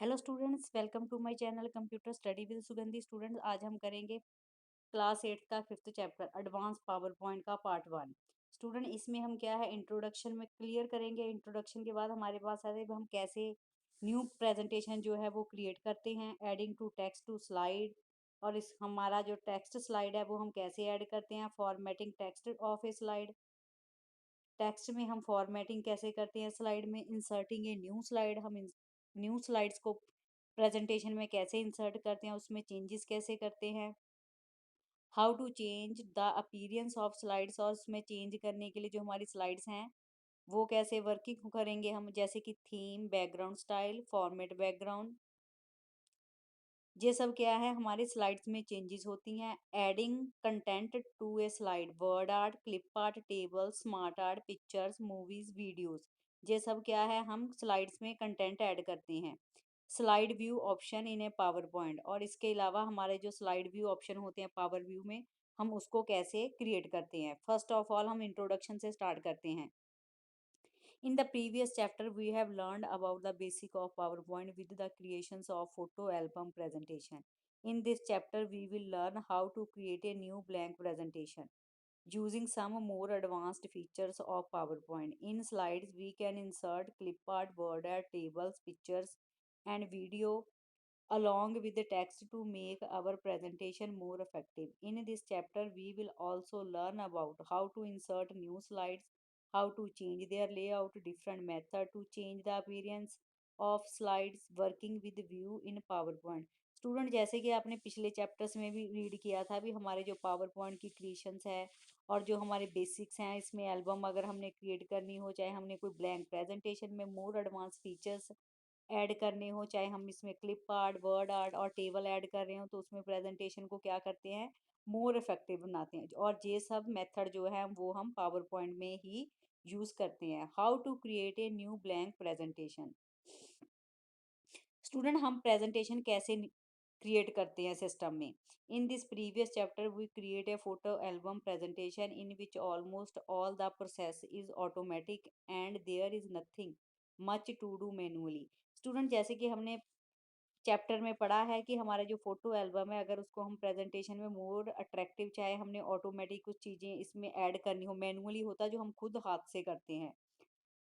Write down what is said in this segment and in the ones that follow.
Hello students, welcome to my channel computer study with Sugandhi. Students, आज हम करेंगे class 8 का fifth chapter advance PowerPoint का part 1। Student, इसमें हम क्या है इंट्रोडक्शन में क्लियर करेंगे। इंट्रोडक्शन के बाद हमारे पास आते हैं हम कैसे न्यू प्रेजेंटेशन जो है वो क्रिएट करते हैं, adding to text to slide. और इस हमारा जो टेक्स्ट स्लाइड है वो हम कैसे ऐड करते हैं, formatting text of A slide. Text में हम फॉर्मेटिंग कैसे करते हैं, स्लाइड में इंसर्टिंग ए न्यू स्लाइड, हम न्यू स्लाइड्स को प्रेजेंटेशन में कैसे इंसर्ट करते हैं, उसमें चेंजेस कैसे करते हैं। How to change the appearance of slides, और उसमें चेंज करने के लिए जो हमारी स्लाइड्स हैं वो कैसे वर्किंग करेंगे हम, जैसे कि theme, background style, format background. ये सब क्या है हमारी स्लाइड्स में चेंजेस होती हैं। Adding content to a slide, word art, clip art, table, smart art, pictures, movies, videos. ये सब क्या है हम स्लाइड्स में कंटेंट ऐड करते हैं। Slide view option in A power point, और इसके अलावा हमारे जो स्लाइड व्यू ऑप्शन होते हैं पावर व्यू में, हम उसको कैसे क्रिएट करते हैं। फर्स्ट ऑफ ऑल हम इंट्रोडक्शन से स्टार्ट करते हैं। In the previous chapter, we have learned about the basic of PowerPoint with the creations of photo album presentation. In this chapter, we will learn how to create a new blank presentation using some more advanced features of PowerPoint. In slides, we can insert clip art, word art, tables, pictures, and video along with the text to make our presentation more effective. In this chapter, we will also learn about how to insert new slides, how to change their layout, different method to change the appearance of slides, working with view in PowerPoint. Student, जैसे कि आपने पिछले chapters में भी read किया था भी हमारे जो पावर पॉइंट की क्रिएशंस है और जो हमारे बेसिक्स हैं, इसमें एल्बम अगर हमने क्रिएट करनी हो, चाहे हमने कोई ब्लैंक प्रेजेंटेशन में मोर एडवांस फीचर्स ऐड करने हो, चाहे हम इसमें क्लिप आर्ट, वर्ड आर्ट और टेबल ऐड कर रहे हो, तो उसमें प्रेजेंटेशन को क्या करते हैं मोर इफेक्टिव बनाते हैं। और ये सब मेथड जो है वो हम पावर पॉइंट में ही यूज करते हैं। How to create a new blank presentation. Student, हम प्रेजेंटेशन कैसे क्रिएट करते हैं सिस्टम में। In this previous chapter we create a photo album presentation in which almost all the process is automatic and there is nothing much to do manually. Student, जैसे कि हमने chapter में पढ़ा है कि हमारा जो फोटो एल्बम है, अगर उसको हम प्रेजेंटेशन में मोर अट्रैक्टिव, चाहे हमने ऑटोमेटिक कुछ चीज़ें इसमें ऐड करनी हो, मैनुअली होता जो हम खुद हाथ से करते हैं।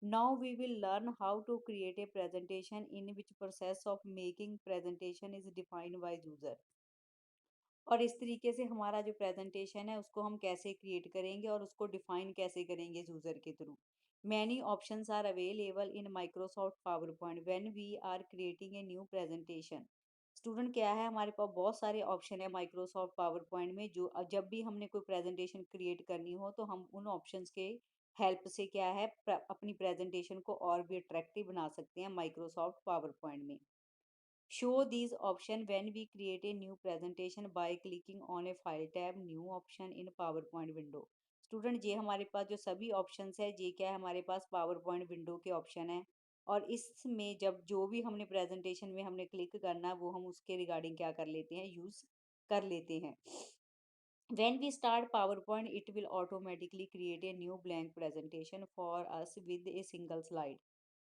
Now we will learn how to create a presentation in which process of making presentation is defined by user. और इस तरीके से हमारा जो प्रेजेंटेशन है उसको हम कैसे क्रिएट करेंगे और उसको डिफाइन कैसे करेंगे यूजर के through. Many options are available in Microsoft PowerPoint when we are creating a new presentation. Student, क्या है हमारे पास बहुत सारे ऑप्शन है माइक्रोसॉफ्ट पावर पॉइंट में, जो जब भी हमने कोई प्रेजेंटेशन क्रिएट करनी हो तो हम उन ऑप्शंस के हेल्प से क्या है अपनी प्रेजेंटेशन को और भी अट्रैक्टिव बना सकते हैं माइक्रोसॉफ्ट पावर पॉइंट में। Show these option when we create a new presentation by clicking on a file tab, new option in PowerPoint window। Student, ये हमारे पास जो सभी ऑप्शंस है ये क्या है हमारे पास पावर पॉइंट विंडो के ऑप्शन है। और इसमें जब जो भी हमने प्रेजेंटेशन में हमने क्लिक करना वो हम उसके रिगार्डिंग क्या कर लेते हैं, यूज कर लेते हैं। When we start PowerPoint, it will automatically create a new blank presentation for us with a single slide,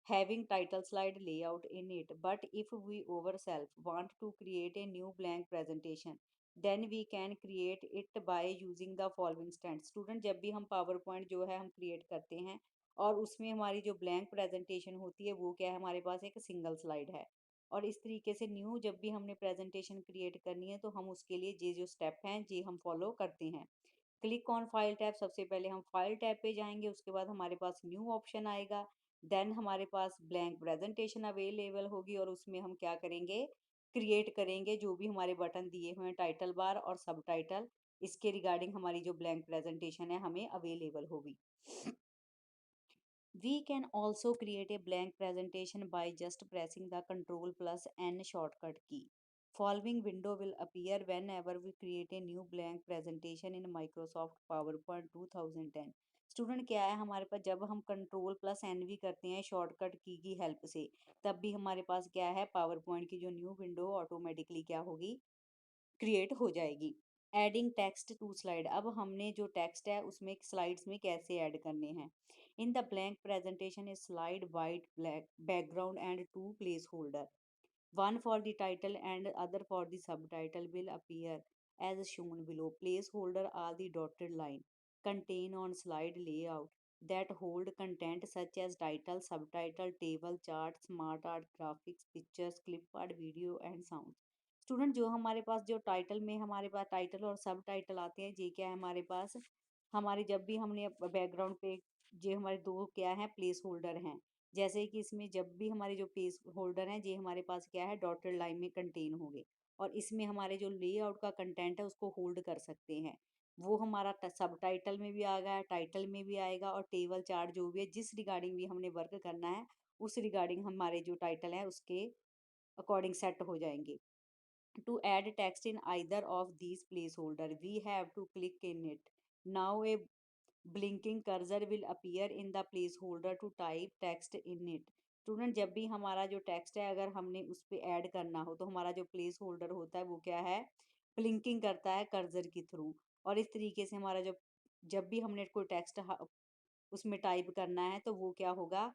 having title slide layout in it. But if we ourselves want to create a new blank presentation, then we can create it by using the following steps. Student, जब भी हम PowerPoint जो है हम create करते हैं और उसमें हमारी जो blank presentation होती है वो क्या है हमारे पास एक सिंगल स्लाइड है। और इस तरीके से न्यू जब भी हमने प्रेजेंटेशन क्रिएट करनी है तो हम उसके लिए ये जो स्टेप हैं ये हम फॉलो करते हैं। क्लिक ऑन फाइल टैब, सबसे पहले हम फाइल टैब पे जाएंगे, उसके बाद हमारे पास न्यू ऑप्शन आएगा। देन हमारे पास ब्लैंक प्रेजेंटेशन अवेलेबल होगी और उसमें हम क्या करेंगे क्रिएट करेंगे जो भी हमारे बटन दिए हुए हैं, टाइटल बार और सब टाइटल, इसके रिगार्डिंग हमारी जो ब्लैंक प्रेजेंटेशन है हमें अवेलेबल होगी। We can also create a blank presentation by just pressing the Ctrl plus N shortcut key. Following window will appear whenever we create a new blank presentation in Microsoft PowerPoint 2010। Student, क्या है हमारे पास जब हम control plus N भी करते हैं shortcut की help से, तब भी हमारे पास क्या है पावर पॉइंट की जो न्यू विंडो ऑटोमेटिकली क्या होगी क्रिएट हो जाएगी। एडिंग टेक्स्ट टू स्लाइड, अब हमने जो टेक्स्ट है उसमें स्लाइड्स में कैसे ऐड करने हैं। In the blank presentation is slide white black background and two placeholder. One for the title and other for the subtitle will appear as shown below. Placeholder are the dotted line contain on slide layout that hold content such as title, subtitle, table, chart, smart art, graphics, pictures, clip art, video and sound. Student जो हमारे पास जो title में हमारे पास title और सब title आते हैं, ये क्या है हमारे पास, हमारे जब भी हमने बैकग्राउंड पे ये हमारे दो क्या है प्लेस होल्डर हैं। जैसे कि इसमें जब भी हमारे जो प्लेस होल्डर हैं ये हमारे पास क्या है डॉटेड लाइन में कंटेन होंगे और इसमें हमारे जो लेआउट का कंटेंट है उसको होल्ड कर सकते हैं। वो हमारा सब टाइटल में भी आ गया, टाइटल में भी आएगा और टेबल चार्ट जो भी है जिस रिगार्डिंग भी हमने वर्क करना है उस रिगार्डिंग हमारे जो टाइटल है उसके अकॉर्डिंग सेट हो जाएंगे। To add text in either of these placeholder, we have to click in it. Now a blinking cursor will appear in the placeholder to type text in it. Student जब भी हमारा जो text है अगर हमने उस पर ऐड करना हो तो हमारा जो प्लेस होल्डर होता है वो क्या है ब्लिंकिंग करता है कर्सर के थ्रू। और इस तरीके से हमारा जब भी हमने कोई टेक्स्ट उसमें टाइप करना है तो वो क्या होगा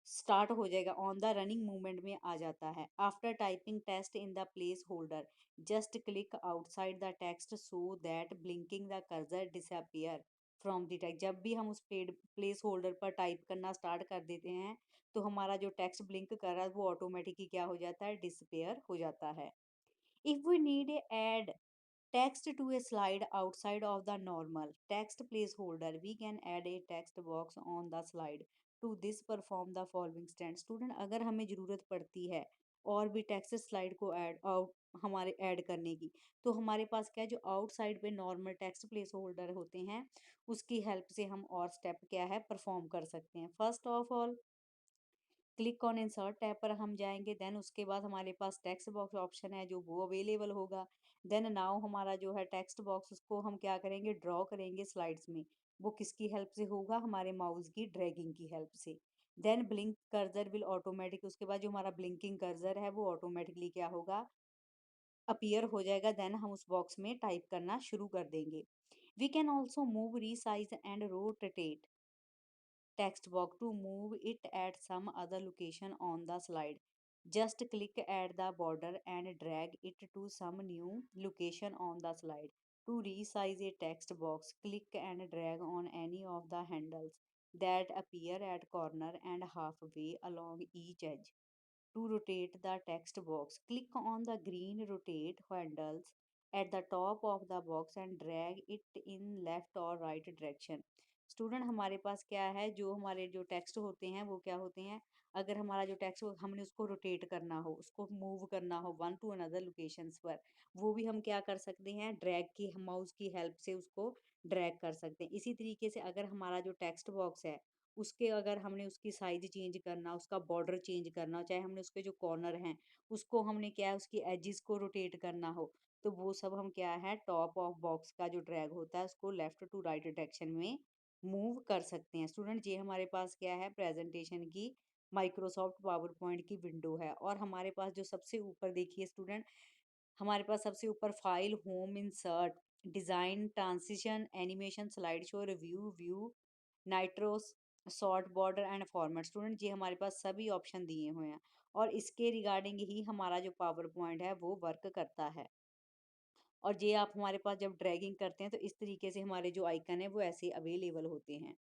स्टार्ट हो जाएगा, ऑन द रनिंग मूवमेंट में आ जाता है। After typing text in the place holder just click outside the text so that blinking the cursor disappear from the text. जब भी हम उस प्लेस होल्डर पर टाइप करना स्टार्ट कर देते हैं तो हमारा जो टेक्स्ट ब्लिंक कर रहा है वो ऑटोमेटिकली क्या हो जाता है डिसअपियर हो जाता है। If we need a add text to a slide outside of the normal text placeholder, we can add a text box on the slide to this perform the following stand। Student अगर हमें ज़रूरत पड़ती है और भी text slide को add out हमारे add करने की तो हमारे पास क्या है जो आउटसाइड पे नॉर्मल टेक्स्ट प्लेस होल्डर होते हैं उसकी हेल्प से हम और स्टेप क्या है परफॉर्म कर सकते हैं। First of all click on insert tab पर हम जाएंगे, देन उसके बाद हमारे पास टेक्स्ट बॉक्स ऑप्शन है जो वो अवेलेबल होगा। देन नाउ हमारा जो है टेक्स्ट बॉक्स उसको हम क्या करेंगे ड्रॉ करेंगे स्लाइड्स में। वो किसकी हेल्प से होगा हमारे माउस की ड्रैगिंग की हेल्प से। Then blink cursor will automatic उसके बाद जो हमारा ब्लिंकिंग कर्सर है वो ऑटोमेटिकली क्या होगा अपीयर हो जाएगा। देन हम उस बॉक्स में टाइप करना शुरू कर देंगे। We can also move resize and rotate text box to move it at some other location on the slide. Just click at the border and drag it to some new location on the slide. To resize a text box, click and drag on any of the handles that appear at corner and halfway along each edge. To rotate the text box, click on the green rotate handles at the top of the box and drag it in left or right direction। Student हमारे पास क्या है जो हमारे जो text होते हैं वो क्या होते हैं, अगर हमारा जो टेक्स्ट हमने उसको रोटेट करना हो उसको मूव करना हो वन टू अनदर लोकेशंस पर वो भी हम क्या कर सकते हैं ड्रैग की माउस की हेल्प से उसको ड्रैग कर सकते हैं। इसी तरीके से अगर हमारा जो टेक्स्ट बॉक्स है उसके अगर हमने उसकी साइज चेंज करना उसका बॉर्डर चेंज करना चाहे हमने उसके जो कॉर्नर हैं उसको हमने क्या है उसकी एजिस को रोटेट करना हो तो वो सब हम क्या है टॉप ऑफ बॉक्स का जो ड्रैग होता है उसको लेफ्ट टू राइट डायरेक्शन में मूव कर सकते हैं। स्टूडेंट ये हमारे पास क्या है प्रेजेंटेशन की माइक्रोसॉफ्ट पावर पॉइंट की विंडो है और हमारे पास जो सबसे ऊपर देखिए स्टूडेंट हमारे पास सबसे ऊपर file home insert design transition animation slide show review view nitrous sort border and format. Student ये हमारे पास सभी ऑप्शन दिए हुए हैं और इसके रिगार्डिंग ही हमारा जो पावर पॉइंट है वो वर्क करता है। और ये आप हमारे पास जब ड्रैगिंग करते हैं तो इस तरीके से हमारे जो आइकन है वो ऐसे अवेलेबल होते हैं।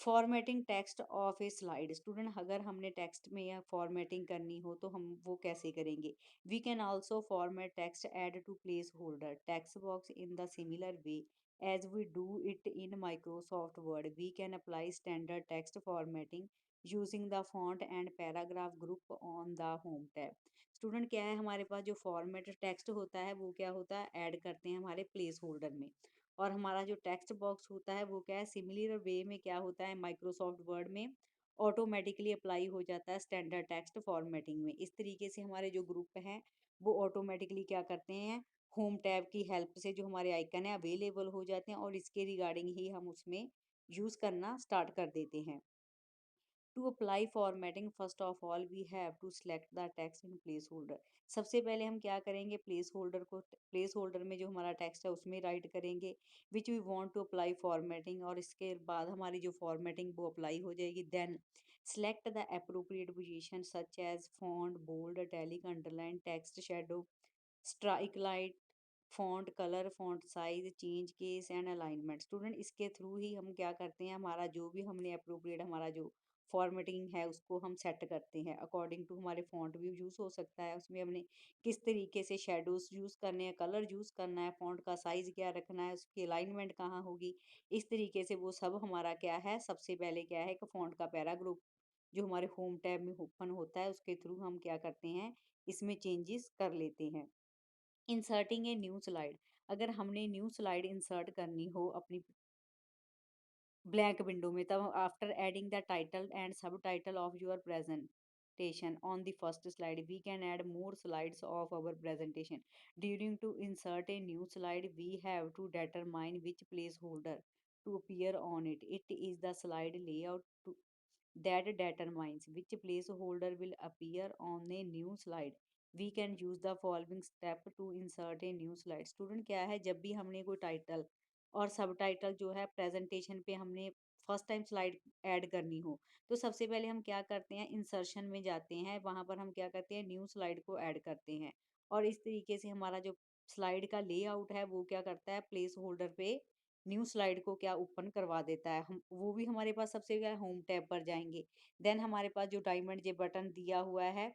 Formatting text of A slide. Student अगर हमने टेक्स्ट में या फॉर्मेटिंग करनी हो तो हम वो कैसे करेंगे। We can also format text add to placeholder text box in the similar way as we do it in Microsoft Word. We can apply standard text formatting using the font and paragraph group on the home tab. Student क्या है हमारे पास जो formatted text होता है वो क्या होता है ऐड करते हैं हमारे प्लेस होल्डर में और हमारा जो टेक्स्ट बॉक्स होता है वो क्या है सिमिलर वे में क्या होता है माइक्रोसॉफ्ट वर्ड में ऑटोमेटिकली अप्लाई हो जाता है स्टैंडर्ड टेक्स्ट फॉर्मेटिंग में। इस तरीके से हमारे जो ग्रुप हैं वो ऑटोमेटिकली क्या करते हैं होम टैब की हेल्प से जो हमारे आइकन है अवेलेबल हो जाते हैं और इसके रिगार्डिंग ही हम उसमें यूज़ करना स्टार्ट कर देते हैं। To apply formatting first of all we have to select the text in placeholder. सबसे पहले हम क्या करेंगे, प्लेस होल्डर में जो हमारा टेक्स्ट है उसमें राइट करेंगे which we want to apply formatting, और इसके बाद हमारी जो फॉर्मेटिंग वो अप्लाई हो जाएगी। Then select the appropriate position such as font, bold, italic, underline, text shadow, strike light, font colour, font size, change case and alignment. Student इसके through ही हम क्या करते हैं, हमारा जो भी हमने अप्रोप्रिएट हमारा जो फॉर्मेटिंग है उसको हम सेट करते हैं अकॉर्डिंग टू हमारे फॉन्ट भी यूज़ हो सकता है, उसमें हमने किस तरीके से शेडोज यूज़ करने हैं, कलर यूज़ करना है, फॉन्ट का साइज़ क्या रखना है, उसकी अलाइनमेंट कहाँ होगी, इस तरीके से वो सब हमारा क्या है। सबसे पहले क्या है कि फॉन्ट का पैराग्रुप जो हमारे होम टैब में ओपन होता है उसके थ्रू हम क्या करते हैं, इसमें चेंजेस कर लेते हैं। इंसर्टिंग ए न्यू स्लाइड, अगर हमने न्यू स्लाइड इंसर्ट करनी हो अपनी ब्लैंक विंडो में, तब after adding the title and subtitle of your presentation on the first slide we can add more slides of our presentation. During to insert a new slide we have to determine which place holder to appear on it. It is the slide layout that determines which placeholder will appear on a new slide. We can use the following step to insert a new slide. Student क्या है, जब भी हमने कोई title और सब title जो है प्रेजेंटेशन पे हमने फर्स्ट टाइम स्लाइड ऐड करनी हो, तो सबसे पहले हम क्या करते हैं, इंसर्शन में जाते हैं, वहां पर हम क्या करते हैं, न्यू स्लाइड को ऐड करते हैं। और इस तरीके से हमारा जो स्लाइड का लेआउट है वो क्या करता है, प्लेस होल्डर पे न्यू स्लाइड को क्या ओपन करवा देता है। हम वो भी हमारे पास सबसे पहले होम टैब पर जाएंगे, देन हमारे पास जो डायमंड जे बटन दिया हुआ है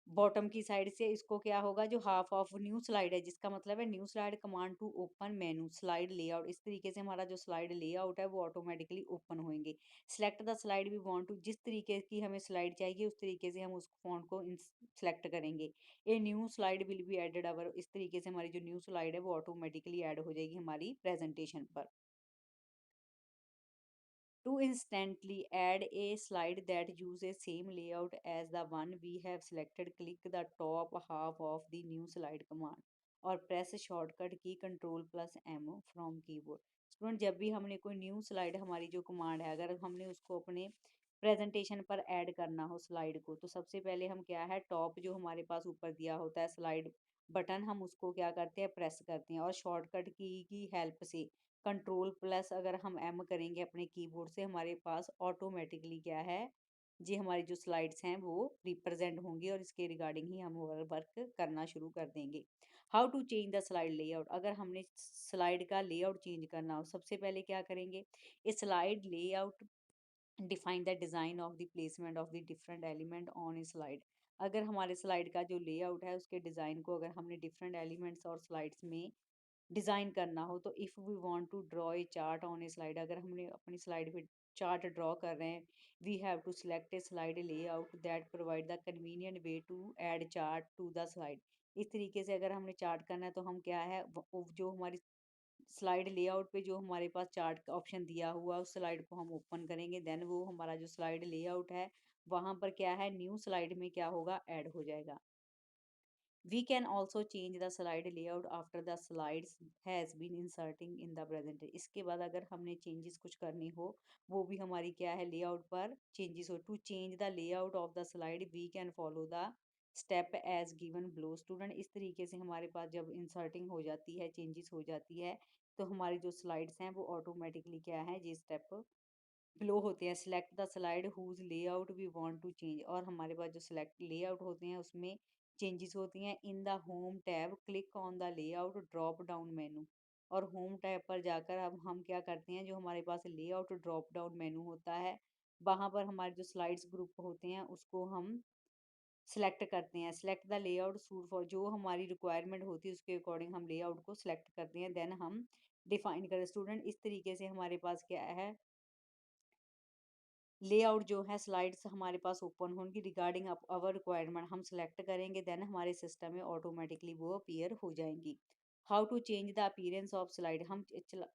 बॉटम की साइड से, इसको क्या होगा, जो हाफ ऑफ न्यू स्लाइड है जिसका मतलब है new slide command to open menu slide layout, इस तरीके से हमारा जो स्लाइड लेआउट है वो ऑटोमेटिकली ओपन होंगे। Select the slide we want to, जिस तरीके की हमें स्लाइड चाहिए उस तरीके से हम उस फॉन्ट को सेलेक्ट करेंगे। A new slide will be added our, इस तरीके से हमारी जो न्यू स्लाइड है वो ऑटोमेटिकली ऐड हो जाएगी हमारी प्रेजेंटेशन पर। To instantly add a slide that uses same layout as the one we have selected, click the top half of the new slide command और press shortcut key Ctrl plus M from keyboard। Student जब भी हमने कोई new slide, हमारी जो command है अगर हमने उसको अपने प्रेजेंटेशन पर ऐड करना हो स्लाइड को, तो सबसे पहले हम क्या है, टॉप जो हमारे पास ऊपर दिया होता है स्लाइड बटन, हम उसको क्या करते हैं, प्रेस करते हैं और शॉर्टकट की हेल्प से कंट्रोल प्लस अगर हम एम करेंगे अपने कीबोर्ड से, हमारे पास ऑटोमेटिकली क्या है, जी हमारी जो स्लाइड्स हैं वो रिप्रेजेंट होंगी और इसके रिगार्डिंग ही हम वर्क करना शुरू कर देंगे। How to change the slide layout, अगर हमने स्लाइड का लेआउट चेंज करना हो, सबसे पहले क्या करेंगे, a slide layout define the design of the placement of the different element on a slide. अगर हमारे स्लाइड का जो लेआउट है उसके डिज़ाइन को अगर हमने डिफरेंट एलिमेंट्स और स्लाइड्स में डिज़ाइन करना हो, तो if we want to draw a chart on a slide, अगर हमने अपनी स्लाइड पे चार्ट ड्रॉ कर रहे हैं, we have to select a slide layout that provide the convenient way to add chart to the slide. इस तरीके से अगर हमने चार्ट करना है तो हम क्या है, जो हमारी स्लाइड लेआउट पे जो हमारे पास चार्ट का ऑप्शन दिया हुआ है उस स्लाइड को हम ओपन करेंगे, देन वो हमारा जो स्लाइड लेआउट है वहाँ पर क्या है, न्यू स्लाइड में क्या होगा, ऐड हो जाएगा। We can also change the slide layout after the slides has been inserting in the presentation। इसके बाद अगर हमने changes कुछ करनी हो, वो भी हमारी क्या है, layout पर changes हो। To change the layout of the slide we can follow the step as given below। Student इस तरीके से हमारे पास जब इंसर्टिंग हो जाती है, चेंजेस हो जाती है, तो हमारी जो स्लाइड्स हैं वो ऑटोमेटिकली क्या है, ये स्टेप फ्लो होते हैं। Select the slide whose layout we want to change, और हमारे पास जो सिलेक्ट लेआउट होते हैं उसमें चेंजेस होती हैं। In the home tab click on the layout drop down menu, और होम टैब पर जाकर अब हम क्या करते हैं, जो हमारे पास लेआउट ड्रॉप डाउन मेनू होता है वहाँ पर हमारे जो स्लाइड्स ग्रुप होते हैं उसको हम सिलेक्ट करते हैं। Select the layout suit for, जो हमारी रिक्वायरमेंट होती है उसके अकॉर्डिंग हम लेआउट को सिलेक्ट करते हैं, देन हम डिफाइन करें। स्टूडेंट इस तरीके से हमारे पास क्या है, लेआउट जो है स्लाइड्स हमारे पास ओपन होंगी रिगार्डिंग अवर रिक्वायरमेंट, हम सेलेक्ट करेंगे, देन हमारे सिस्टम में ऑटोमेटिकली वो अपीयर हो जाएंगी। How to change the appearance of slide, हम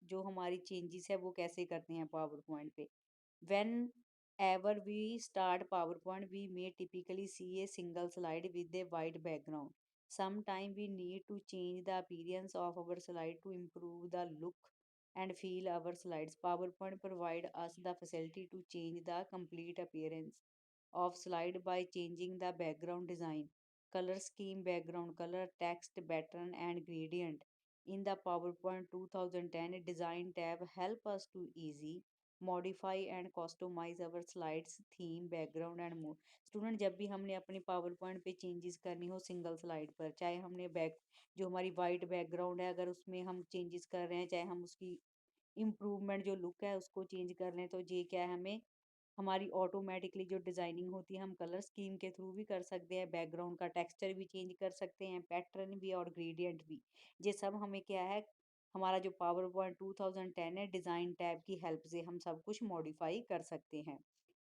जो हमारी चेंजेस है वो कैसे करते हैं पावर पॉइंट पे। Whenever we start PowerPoint we may typically see a single slide with a white background, some time we need to change the appearance of our slide to improve the look and feel our slides. PowerPoint provide us the facility to change the complete appearance of slide by changing the background design, color scheme, background color, text pattern, and gradient. In the PowerPoint 2010 design tab, help us to easy modify and customize our slides, theme, background and more. Student जब भी हमने अपनी power point पे changes करनी हो single slide पर, चाहे हमने बैक जो हमारी वाइट बैकग्राउंड है अगर उसमें हम चेंजेस कर रहे हैं, चाहे हम उसकी इम्प्रूवमेंट जो लुक है उसको चेंज कर लें, तो ये क्या है हमें हमारी ऑटोमेटिकली जो डिज़ाइनिंग होती है हम कलर स्कीम के थ्रू भी कर सकते हैं, बैकग्राउंड का टेक्सचर भी चेंज कर सकते हैं, पैटर्न भी और ग्रेडियंट भी। ये सब हमें क्या है हमारा जो पावर पॉइंट 2010 है डिज़ाइन टैब की हेल्प से हम सब कुछ मॉडिफाई कर सकते हैं।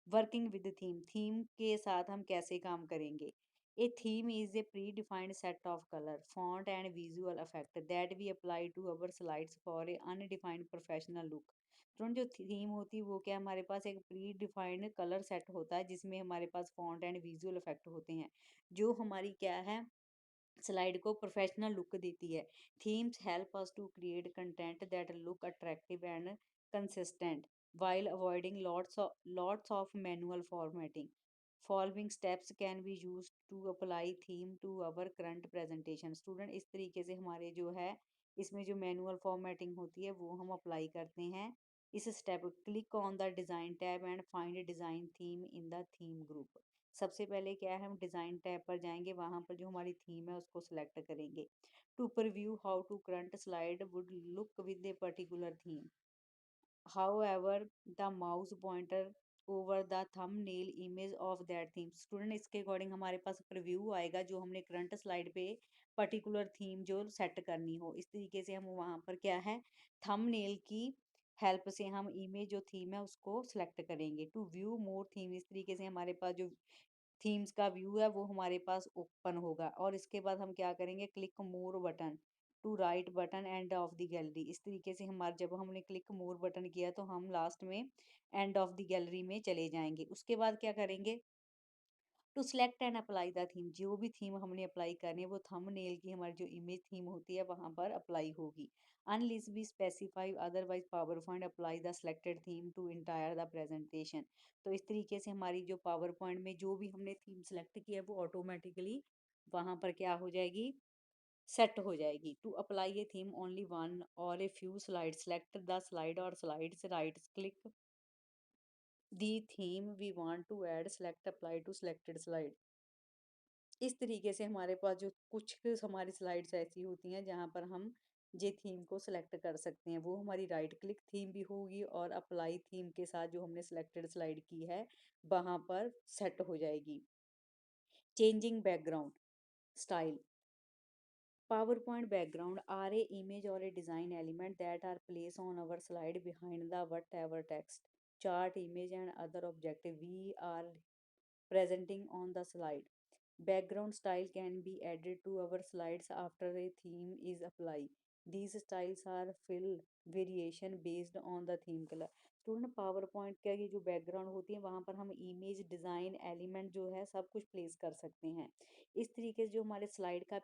वर्किंग विद थीम, थीम के साथ हम कैसे काम करेंगे? A theme is a predefined set of colour font and visual effect that we apply to our slides for a undefined professional look. तुरंत जो थीम होती है वो क्या हमारे पास एक प्री डिफाइंड कलर सेट होता है जिसमें हमारे पास फॉन्ट एंड विजुअल इफेक्ट होते हैं जो हमारी क्या है स्लाइड को प्रोफेशनल लुक देती है। Themes help us to create content that look attractive and consistent while avoiding lots of manual formatting. Following steps can be used to apply theme to our current presentation. Student इस तरीके से हमारे जो है इसमें जो मैनुअल फॉर्मेटिंग होती है वो हम अप्लाई करते हैं। इस step click on the design tab and find design theme in the theme group. सबसे पहले क्या है हम डिज़ाइन टैब पर जाएंगे, वहाँ पर जो हमारी थीम है उसको सिलेक्ट करेंगे। To preview how to current slide would look with a particular theme. However, the mouse pointer over the thumbnail image of that theme. Student इसके अकॉर्डिंग हमारे पास प्रीव्यू आएगा जो हमने करंट स्लाइड पे पर्टिकुलर थीम जो set करनी हो। इस तरीके से हम वहाँ पर क्या है थंबनेल की हेल्प से हम इमेज जो थीम है उसको सिलेक्ट करेंगे। टू व्यू मोर थीम, इस तरीके से हमारे पास जो थीम्स का व्यू है वो हमारे पास ओपन होगा और इसके बाद हम क्या करेंगे click more button to right button and of the gallery. इस तरीके से हमारे जब हमने क्लिक मोर बटन किया तो हम लास्ट में एंड ऑफ द गैलरी में चले जाएंगे। उसके बाद क्या करेंगे to select and apply the theme, जो भी थीम हमने अप्लाई करनी है वो थंबनेल की हमारी जो इमेज थीम होती है वहां पर अप्लाई होगी। Unless we specify otherwise PowerPoint apply the selected theme to entire the presentation. तो इस तरीके से हमारी जो पावर पॉइंट में जो भी हमने थीम सेलेक्ट की है वो ऑटोमेटिकली वहां पर क्या हो जाएगी सेट हो जाएगी। To apply a theme only one or a few slide select the slide or slides right click the theme we want to add select apply to selected slide. इस तरीके से हमारे पास जो कुछ हमारी स्लाइड्स ऐसी होती हैं जहाँ पर हम ये थीम को सिलेक्ट कर सकते हैं, वो हमारी राइट क्लिक थीम भी होगी और अप्लाई थीम के साथ जो हमने सिलेक्टेड स्लाइड की है वहाँ पर सेट हो जाएगी। Changing background style, PowerPoint background are a image or a design element that are placed on our slide behind the whatever text, chart, image and other objective we are presenting on the slide. Background style can be added to our slides after a theme is applied. These styles are fill variation based on the theme color. Student power point का ये जो background होती है वहाँ पर हम image design element जो है सब कुछ प्लेस कर सकते हैं। इस तरीके से जो हमारे स्लाइड का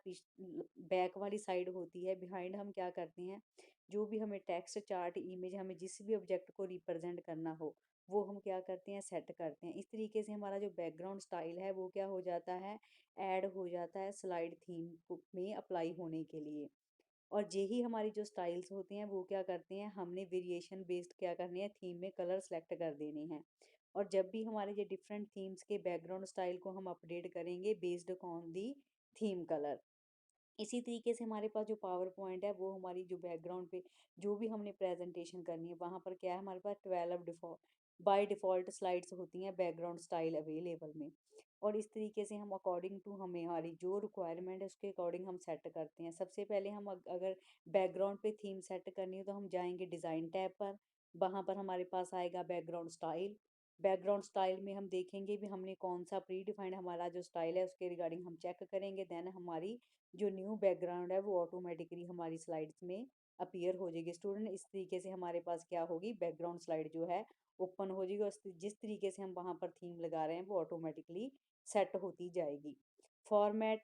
बैक वाली साइड होती है बिहाइंड हम क्या करते हैं जो भी हमें टेक्स्ट चार्ट इमेज हमें जिस भी ऑब्जेक्ट को रिप्रेजेंट करना हो वो हम क्या करते हैं सेट करते हैं। इस तरीके से हमारा जो बैकग्राउंड स्टाइल है वो क्या हो जाता है ऐड हो जाता है स्लाइड थीम में अप्लाई होने के लिए। और यही हमारी जो स्टाइल्स होते हैं वो क्या करते हैं हमने वेरिएशन बेस्ड क्या करने हैं थीम में कलर सेलेक्ट कर देने हैं। और जब भी हमारे ये डिफरेंट थीम्स के बैकग्राउंड स्टाइल को हम अपडेट करेंगे based on the theme colour. इसी तरीके से हमारे पास जो पावर पॉइंट है वो हमारी जो बैकग्राउंड पे जो भी हमने प्रेजेंटेशन करनी है वहाँ पर क्या है हमारे पास 12 डिफॉल्ट बाय डिफ़ॉल्ट स्लाइड्स होती हैं बैकग्राउंड स्टाइल अवेलेबल में। और इस तरीके से हम अकॉर्डिंग टू हमें हमारी जो रिक्वायरमेंट है उसके अकॉर्डिंग हम सेट करते हैं। सबसे पहले हम अगर बैकग्राउंड पे थीम सेट करनी है तो हम जाएंगे डिज़ाइन टैब पर, वहाँ पर हमारे पास आएगा बैकग्राउंड स्टाइल। बैकग्राउंड स्टाइल में हम देखेंगे भी हमने कौन सा प्री डिफाइंड हमारा जो स्टाइल है उसके रिगार्डिंग हम चेक करेंगे, देन हमारी जो न्यू बैकग्राउंड है वो ऑटोमेटिकली हमारी स्लाइड्स में अपीयर हो जाएगी। स्टूडेंट इस तरीके से हमारे पास क्या होगी बैकग्राउंड स्लाइड जो है ओपन हो जाएगी और जिस तरीके से हम वहाँ पर थीम लगा रहे हैं वो ऑटोमेटिकली सेट होती जाएगी। Format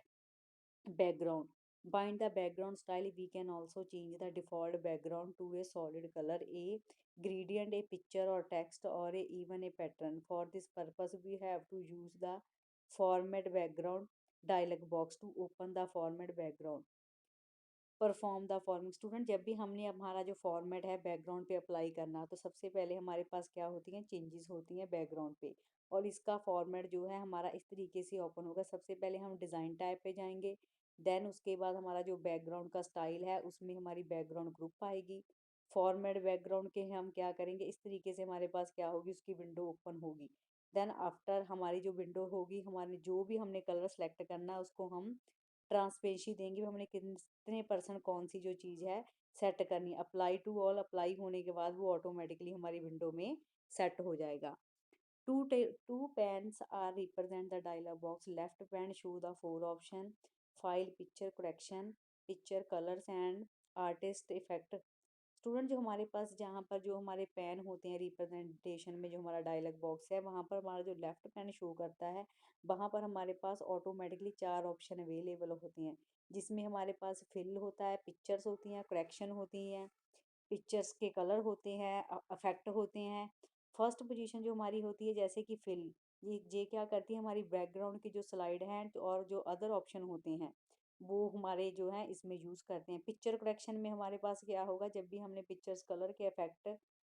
background, Bind the background style, we can also change the default background to a solid color, a gradient, a picture or text, or even a pattern. For this purpose we have to use the format background dialog box to open the format background, perform the forming. Student जब भी हमने हमारा जो format है background पे apply करना, तो सबसे पहले हमारे पास क्या होती हैं, चेंजेस होती हैं बैकग्राउंड पे। और इसका फॉर्मेट जो है हमारा इस तरीके से ओपन होगा। सबसे पहले हम डिज़ाइन टाइप पे जाएंगे, देन उसके बाद हमारा जो बैकग्राउंड का स्टाइल है उसमें हमारी बैकग्राउंड ग्रुप आएगी। फॉर्मेट बैकग्राउंड के हम क्या करेंगे, इस तरीके से हमारे पास क्या होगी, उसकी विंडो ओपन होगी। देन आफ्टर हमारी जो विंडो होगी, हमारे जो भी हमने कलर सेलेक्ट करना है उसको हम ट्रांसपेरेंसी देंगे, हमने कितने परसेंट कौन सी जो चीज़ है सेट करनी है। अप्लाई टू ऑल, अप्लाई होने के बाद वो ऑटोमेटिकली हमारी विंडो में सेट हो जाएगा। Two pans are represent the dialog box. Left pan show the four option: file, picture, correction, picture, colors and artist effect। Student जो हमारे पास जहाँ पर जो हमारे पेन होते हैं रिप्रेजेंटेशन में, जो हमारा डायलॉग बॉक्स है वहाँ पर हमारा जो लेफ्ट पेन शो करता है, वहाँ पर हमारे पास ऑटोमेटिकली 4 ऑप्शन अवेलेबल होते हैं, जिसमें हमारे पास फिल होता है, पिक्चर्स होती हैं, करेक्शन होती हैं, पिक्चर्स के कलर होते हैं, अफेक्ट होते हैं। फर्स्ट पोजीशन जो हमारी होती है जैसे कि फिल, ये क्या करती है, हमारी बैकग्राउंड की जो स्लाइड हैं और जो अदर ऑप्शन होते हैं वो हमारे जो है इसमें यूज़ करते हैं। पिक्चर करेक्शन में हमारे पास क्या होगा, जब भी हमने पिक्चर्स कलर के इफेक्ट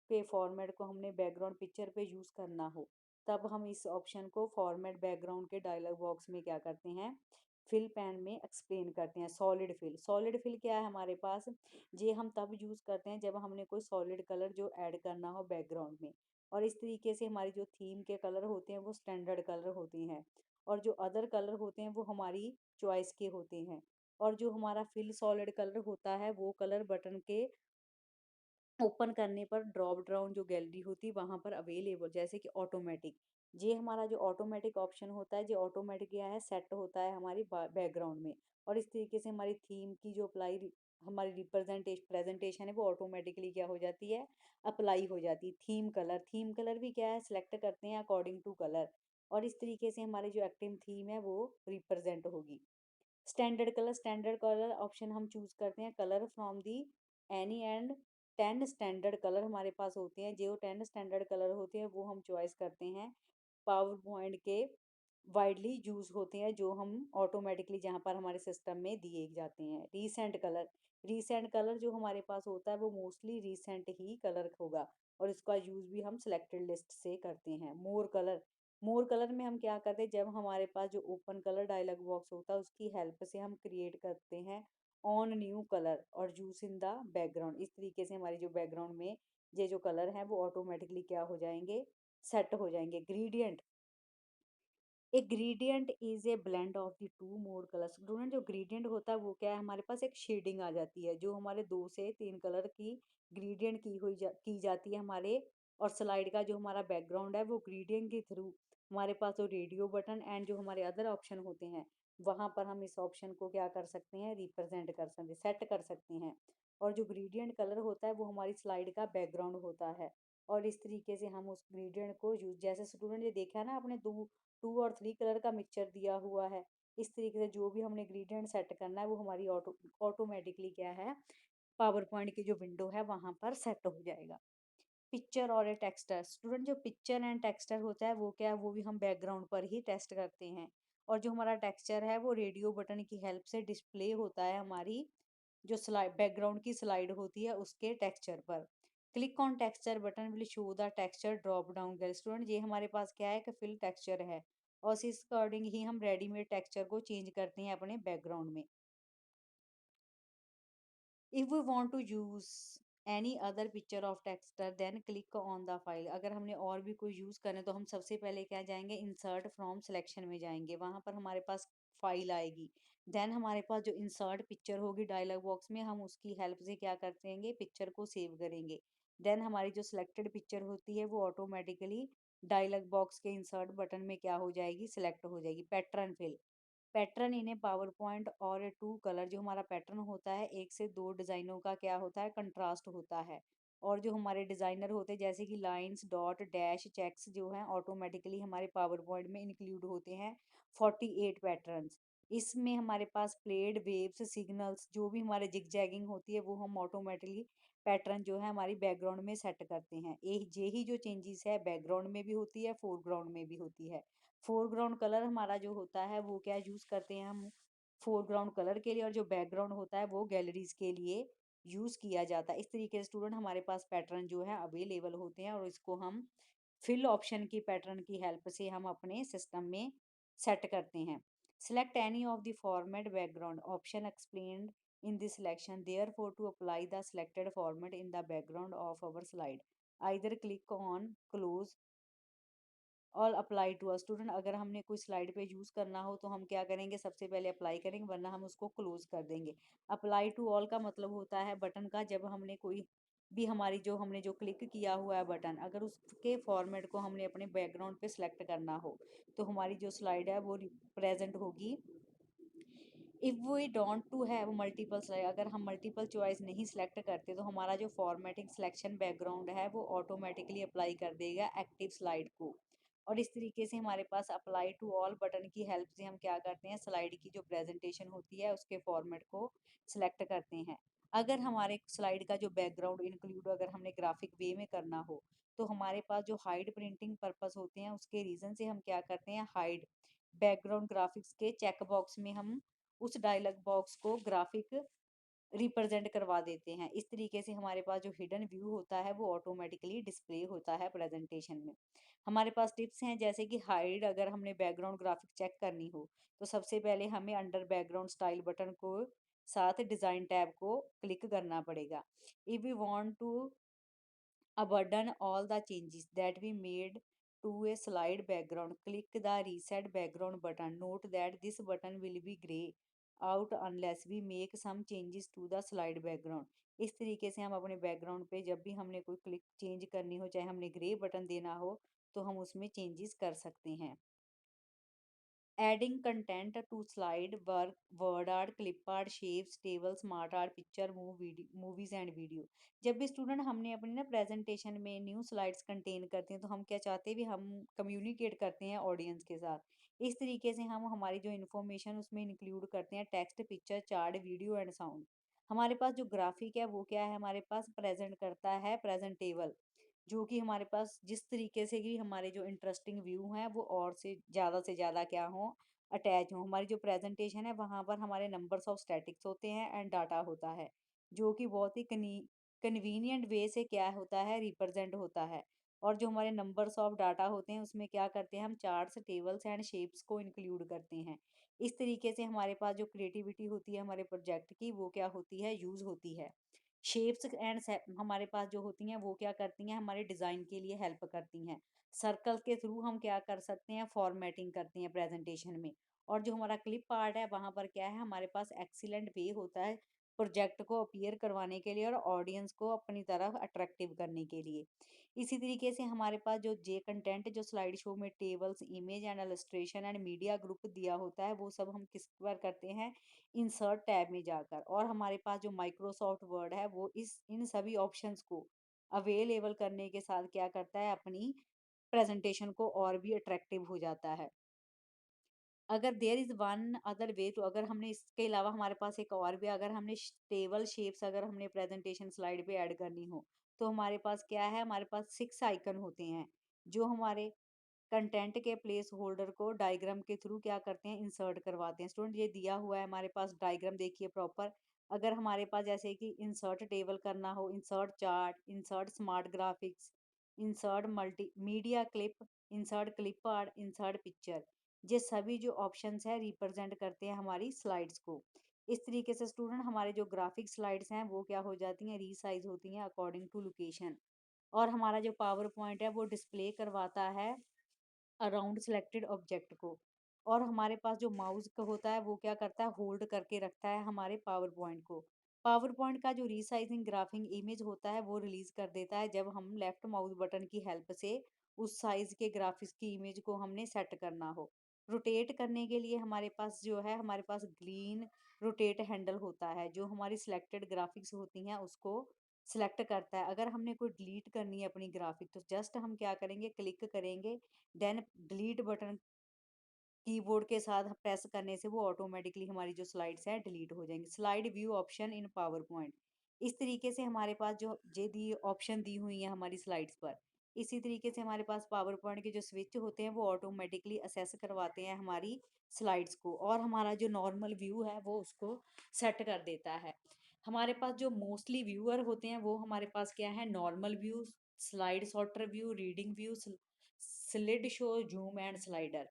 पे फॉर्मेट को हमने बैकग्राउंड पिक्चर पे यूज़ करना हो, तब हम इस ऑप्शन को फॉर्मेट बैकग्राउंड के डायलॉग बॉक्स में क्या करते हैं, फिल पैन में एक्सप्लेन करते हैं। सॉलिड फिल, सॉलिड फिल क्या है हमारे पास, ये हम तब यूज़ करते हैं जब हमने कोई सॉलिड कलर जो ऐड करना हो बैकग्राउंड में। और इस तरीके से हमारी जो थीम के कलर होते हैं वो स्टैंडर्ड कलर होते हैं, और जो अदर कलर होते हैं वो हमारी चॉइस के होते हैं। और जो हमारा फिल सॉलिड कलर होता है वो कलर बटन के ओपन करने पर ड्रॉप डाउन जो गैलरी होती है वहाँ पर अवेलेबल, जैसे कि ऑटोमेटिक, ये हमारा जो ऑटोमेटिक ऑप्शन होता है, जो ऑटोमेटिक क्या है सेट होता है हमारी बैकग्राउंड में। और इस तरीके से हमारी थीम की जो अप्लाई हमारी रिप्रेजेंटेशन प्रेजेंटेशन है वो ऑटोमेटिकली क्या हो जाती है, अप्लाई हो जाती है। थीम कलर, थीम कलर भी क्या है सिलेक्ट करते हैं अकॉर्डिंग टू कलर, और इस तरीके से हमारी जो एक्टिव थीम है वो रिप्रेजेंट होगी। Standard colour, standard colour option हम चूज करते हैं colour from the any and 10 standard colour हमारे पास होते हैं, जो 10 स्टैंडर्ड कलर होते हैं वो हम चॉइस करते हैं पावर पॉइंट के वाइडली यूज होते हैं, जो हम ऑटोमेटिकली जहाँ पर हमारे सिस्टम में दिए जाते हैं। रीसेंट कलर, रीसेंट कलर जो हमारे पास होता है वो मोस्टली रीसेंट ही कलर होगा, और इसका यूज़ भी हम सिलेक्टेड लिस्ट से करते हैं। मोर कलर, मोर कलर में हम क्या करते हैं, जब हमारे पास जो ओपन कलर डायलॉग बॉक्स होता है उसकी हेल्प से हम क्रिएट करते हैं ऑन न्यू कलर और यूज इन द बैकग्राउंड। इस तरीके से हमारी जो बैकग्राउंड में ये जो कलर हैं वो ऑटोमेटिकली क्या हो जाएंगे, सेट हो जाएंगे। Gradient, A gradient is a blend of the two more colours. Student जो ग्रेडियंट होता है वो क्या है, हमारे पास एक शेडिंग आ जाती है, जो हमारे 2 से 3 कलर की ग्रेडियंट की जाती है हमारे। और स्लाइड का जो हमारा बैकग्राउंड है वो ग्रेडियंट के थ्रू हमारे पास जो रेडियो बटन एंड जो हमारे अदर ऑप्शन होते हैं वहाँ पर हम इस ऑप्शन को क्या कर सकते हैं, रिप्रेजेंट कर सकते, सेट कर सकते हैं। और जो ग्रेडियंट कलर होता है वो हमारी स्लाइड का बैकग्राउंड होता है। और इस तरीके से हम उस ग्रेडियंट को यूज, जैसे स्टूडेंट ये देखा ना आपने 2 और 3 कलर का मिक्सचर दिया हुआ है, इस तरीके से जो भी हमने ग्रेडियंट सेट करना है वो हमारी ऑटोमेटिकली क्या है, पावर पॉइंट की जो विंडो है वहाँ पर सेट हो जाएगा। पिक्चर और ए टेक्सचर, स्टूडेंट जो पिक्चर एंड टेक्सचर होता है वो क्या है, वो भी हम बैकग्राउंड पर ही टेस्ट करते हैं। और जो हमारा टेक्सचर है वो रेडियो बटन की हेल्प से डिस्प्ले होता है हमारी जो स्लाइड बैकग्राउंड की स्लाइड होती है उसके टेक्सचर पर। Click on texture button will show the texture drop down gallery. Student ये हमारे पास क्या है कि फिल टेक्सचर है, और इस अकॉर्डिंग ही हम रेडीमेड टेक्सचर को चेंज करते हैं अपने बैकग्राउंड में। If we want to use any other picture of texture then click on the file। अगर हमने और भी कोई यूज़ करें तो हम सबसे पहले क्या जाएंगे, इंसर्ट फ्रॉम सिलेक्शन में जाएंगे, वहाँ पर हमारे पास फाइल आएगी। देन हमारे पास जो इंसर्ट पिक्चर होगी डायलॉग बॉक्स में, हम उसकी हेल्प से क्या करेंगे, पिक्चर को सेव करेंगे। देन हमारी जो सिलेक्टेड पिक्चर होती है वो ऑटोमेटिकली डायलॉग बॉक्स के इंसर्ट बटन में क्या हो जाएगी, सिलेक्ट हो जाएगी। Pattern fill, pattern in A power point और ए टू कलर, जो हमारा पैटर्न होता है 1 से 2 डिज़ाइनों का क्या होता है, कंट्रास्ट होता है। और जो हमारे डिज़ाइनर होते हैं जैसे कि लाइंस, डॉट, डैश, चेक्स जो हैं ऑटोमेटिकली हमारे पावर पॉइंट में इंक्लूड होते हैं 48 पैटर्न्स। इसमें हमारे पास प्लेड वेव्स सिग्नल्स जो भी हमारे जिगजैगिंग होती है वो हम ऑटोमेटिकली पैटर्न जो है हमारी बैकग्राउंड में सेट करते हैं। यही जो चेंजेस है बैकग्राउंड में भी होती है, फोरग्राउंड में भी होती है। फोरग्राउंड कलर हमारा जो होता है वो क्या यूज करते हैं हम फोरग्राउंड कलर के लिए, और जो बैकग्राउंड होता है वो गैलरीज के लिए यूज किया जाता है। इस तरीके से स्टूडेंट हमारे पास पैटर्न जो है अवेलेबल होते हैं, और इसको हम फिल ऑप्शन की पैटर्न की हेल्प से हम अपने सिस्टम में सेट करते हैं। Select any of the format background option explained in this selection. Therefore, to apply the selected format in the background of our slide, either click on close all apply to a student. अगर हमने कोई slide पे use करना हो तो हम क्या करेंगे, सबसे पहले अप्लाई करेंगे, वरना हम उसको क्लोज कर देंगे। अप्लाई टू ऑल का मतलब होता है बटन का, जब हमने कोई भी हमारी जो हमने जो क्लिक किया हुआ है बटन, अगर उसके फॉर्मेट को हमने अपने बैकग्राउंड पे सिलेक्ट करना हो तो हमारी जो स्लाइड है वो प्रेजेंट होगी। If we don't to have multiple slide, अगर हम मल्टीपल चॉइस नहीं सिलेक्ट करते तो हमारा जो फॉर्मेटिंग सिलेक्शन बैकग्राउंड है वो ऑटोमेटिकली अप्लाई कर देगा एक्टिव स्लाइड को। और इस तरीके से हमारे पास अप्लाई टू ऑल बटन की हेल्प से हम क्या करते हैं, स्लाइड की जो प्रेजेंटेशन होती है उसके फॉर्मेट को सिलेक्ट करते हैं। अगर हमारे स्लाइड का जो बैकग्राउंड इंक्लूड अगर हमने ग्राफिक वे में करना हो तो हमारे पास जो हाइड प्रिंटिंग पर्पस होते हैं उसके रीज़न से हम क्या करते हैं, हाइड बैकग्राउंड ग्राफिक्स के चेक बॉक्स में हम उस डायलॉग बॉक्स को ग्राफिक रिप्रेजेंट करवा देते हैं। इस तरीके से हमारे पास जो हिडन व्यू होता है वो ऑटोमेटिकली डिस्प्ले होता है प्रेजेंटेशन में। हमारे पास टिप्स हैं, जैसे कि हाइड अगर हमने बैकग्राउंड ग्राफिक चेक करनी हो तो सबसे पहले हमें अंडर बैकग्राउंड स्टाइल बटन को साथ डिज़ाइन टैब को क्लिक करना पड़ेगा। If we want to abandon all the changes that we made to a slide background, click the reset background button. Note that this button will be grey out unless we make some changes to the slide background. इस तरीके से हम अपने background पे जब भी हमने कोई क्लिक चेंज करनी हो, चाहे हमने ग्रे बटन देना हो, तो हम उसमें चेंजेस कर सकते हैं। Adding content to slide, work, word art, clip art, shapes, table, smart art, picture, movies and video। जब भी स्टूडेंट हमने अपनी ना प्रेजेंटेशन में न्यू स्लाइड्स कंटेन करते हैं तो हम क्या चाहते हैं भी हम कम्युनिकेट करते हैं ऑडियंस के साथ। इस तरीके से हम हमारी जो इन्फॉर्मेशन उसमें इंक्लूड करते हैं text, picture, chart, video and sound. हमारे पास जो ग्राफिक है वो क्या है, हमारे पास प्रेजेंट करता है प्रेजेंटेबल, जो कि हमारे पास जिस तरीके से कि हमारे जो इंटरेस्टिंग व्यू हैं वो और से ज़्यादा क्या हो, अटैच हो। हमारी जो प्रेजेंटेशन है वहाँ पर हमारे नंबर्स ऑफ स्टैटिक्स होते हैं एंड डाटा होता है, जो कि बहुत ही कन्वीनियंट वे से क्या होता है, रिप्रेजेंट होता है। और जो हमारे नंबर्स ऑफ डाटा होते हैं उसमें क्या करते हैं, हम चार्ट्स, टेबल्स एंड शेप्स को इंक्लूड करते हैं। इस तरीके से हमारे पास जो क्रिएटिविटी होती है हमारे प्रोजेक्ट की वो क्या होती है, यूज़ होती है। शेप्स एंड हमारे पास जो होती हैं वो क्या करती हैं, हमारे डिज़ाइन के लिए हेल्प करती हैं। सर्कल के थ्रू हम क्या कर सकते हैं, फॉर्मेटिंग करते हैं प्रेजेंटेशन में। और जो हमारा क्लिप आर्ट है वहाँ पर क्या है, हमारे पास एक्सीलेंट वे होता है प्रोजेक्ट को अपीयर करवाने के लिए और ऑडियंस को अपनी तरफ अट्रैक्टिव करने के लिए। इसी तरीके से हमारे पास जो जे कंटेंट जो स्लाइड शो में tables, image and illustration and media group दिया होता है वो सब हम किस पर करते हैं, इंसर्ट टैब में जाकर। और हमारे पास जो माइक्रोसॉफ्ट वर्ड है वो इस इन सभी ऑप्शंस को अवेलेबल करने के साथ क्या करता है, अपनी प्रेजेंटेशन को और भी अट्रैक्टिव हो जाता है। अगर there is one other way, तो अगर हमने इसके अलावा हमारे पास एक और भी, अगर हमने टेबल शेप्स अगर हमने प्रेजेंटेशन स्लाइड पे ऐड करनी हो तो हमारे पास क्या है, हमारे पास 6 आइकन होते हैं जो हमारे कंटेंट के प्लेस होल्डर को डायग्राम के थ्रू क्या करते हैं, इंसर्ट करवाते हैं। स्टूडेंट ये दिया हुआ है हमारे पास डायग्राम, देखिए प्रॉपर। अगर हमारे पास जैसे कि इंसर्ट टेबल करना हो, insert chart, insert smart graphics, insert multi media clip, insert clip art, insert picture, ये सभी जो ऑप्शंस है रिप्रेजेंट करते हैं हमारी स्लाइड्स को। इस तरीके से स्टूडेंट हमारे जो ग्राफिक स्लाइड्स हैं वो क्या हो जाती हैं, रीसाइज होती हैं अकॉर्डिंग टू लोकेशन। और हमारा जो पावर पॉइंट है वो डिस्प्ले करवाता है अराउंड सिलेक्टेड ऑब्जेक्ट को। और हमारे पास जो माउस का होता है वो क्या करता है, होल्ड करके रखता है हमारे पावर पॉइंट को। पावर पॉइंट का जो रीसाइजिंग ग्राफिंग इमेज होता है वो रिलीज कर देता है जब हम लेफ्ट माउस बटन की हेल्प से उस साइज के ग्राफिक्स की इमेज को हमने सेट करना हो। रोटेट करने के लिए हमारे पास जो है, हमारे पास ग्रीन रोटेट हैंडल होता है जो हमारी सिलेक्टेड ग्राफिक्स होती हैं उसको सिलेक्ट करता है। अगर हमने कोई डिलीट करनी है अपनी ग्राफिक तो जस्ट हम क्या करेंगे, क्लिक करेंगे, देन डिलीट बटन कीबोर्ड के साथ प्रेस करने से वो ऑटोमेटिकली हमारी जो स्लाइड्स है डिलीट हो जाएंगी। Slide view option in power point, इस तरीके से हमारे पास जो जे दी ऑप्शन दी हुई है हमारी स्लाइड्स पर, इसी तरीके से हमारे पास पावर पॉइंट के जो स्विच होते हैं वो ऑटोमेटिकली असेस करवाते हैं हमारी स्लाइड्स को, और हमारा जो नॉर्मल व्यू है वो उसको सेट कर देता है। हमारे पास जो मोस्टली व्यूअर होते हैं वो हमारे पास क्या है, normal view, slide sorter view, reading view, slid show, zoom and slider.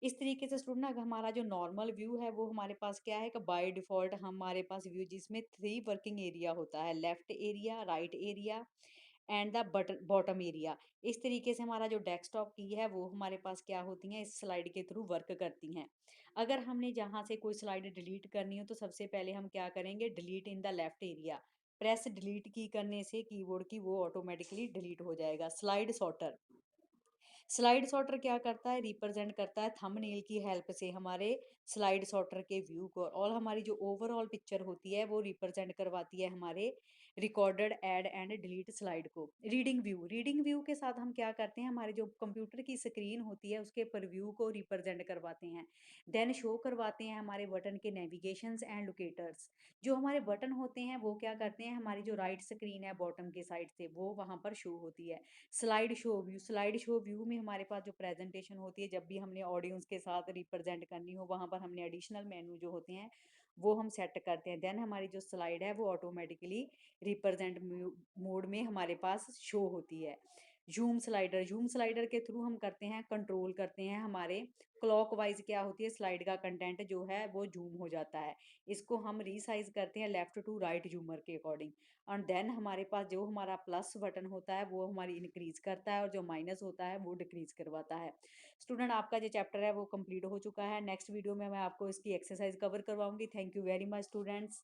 इस तरीके से स्टूडेंट ना हमारा जो नॉर्मल व्यू है वो हमारे पास क्या है कि बाय डिफ़ॉल्ट हमारे पास व्यू जिसमें 3 वर्किंग एरिया होता है, left area, right area and the bottom area. इस तरीके से हमारा जो डेस्कटॉप की है वो हमारे पास क्या होती हैं, इस स्लाइड के थ्रू वर्क करती हैं। अगर हमने जहाँ से कोई स्लाइड डिलीट करनी हो तो सबसे पहले हम क्या करेंगे, delete in the left area, press delete की करने से कीबोर्ड की वो ऑटोमेटिकली डिलीट हो जाएगा। स्लाइड सॉर्टर, स्लाइड सॉर्टर क्या करता है, रिप्रेजेंट करता है थंबनेल की हेल्प से हमारे स्लाइड सॉर्टर के व्यू को, और हमारी जो ओवरऑल पिक्चर होती है वो रिप्रेजेंट करवाती है हमारे recorded add and delete slide को। रीडिंग व्यू, रीडिंग व्यू के साथ हम क्या करते हैं, हमारे जो कंप्यूटर की स्क्रीन होती है उसके पर व्यू को रिप्रेजेंट करवाते हैं। देन शो करवाते हैं हमारे बटन के नेविगेशंस एंड लोकेटर्स। जो हमारे बटन होते हैं वो क्या करते हैं, हमारी जो राइट स्क्रीन है बॉटम के साइड से वो वहाँ पर शो होती है। Slide show view, slide show view में हमारे पास जो प्रेजेंटेशन होती है, जब भी हमने ऑडियंस के साथ रिप्रेजेंट करनी हो वहाँ पर हमने एडिशनल मेनू जो होते हैं वो हम सेट करते हैं। देन हमारी जो स्लाइड है वो ऑटोमेटिकली रिप्रेजेंट मोड में हमारे पास शो होती है। जूम स्लाइडर, जूम स्लाइडर के थ्रू हम करते हैं, कंट्रोल करते हैं हमारे क्लॉकवाइज क्या होती है स्लाइड का कंटेंट जो है वो जूम हो जाता है। इसको हम रीसाइज करते हैं लेफ्ट टू राइट जूमर के अकॉर्डिंग। एंड देन हमारे पास जो हमारा प्लस बटन होता है वो हमारी इंक्रीज करता है, और जो माइनस होता है वो डिक्रीज करवाता है। स्टूडेंट आपका जो चैप्टर है वो कंप्लीट हो चुका है। नेक्स्ट वीडियो में मैं आपको इसकी एक्सरसाइज कवर करवाऊंगी। Thank you very much students.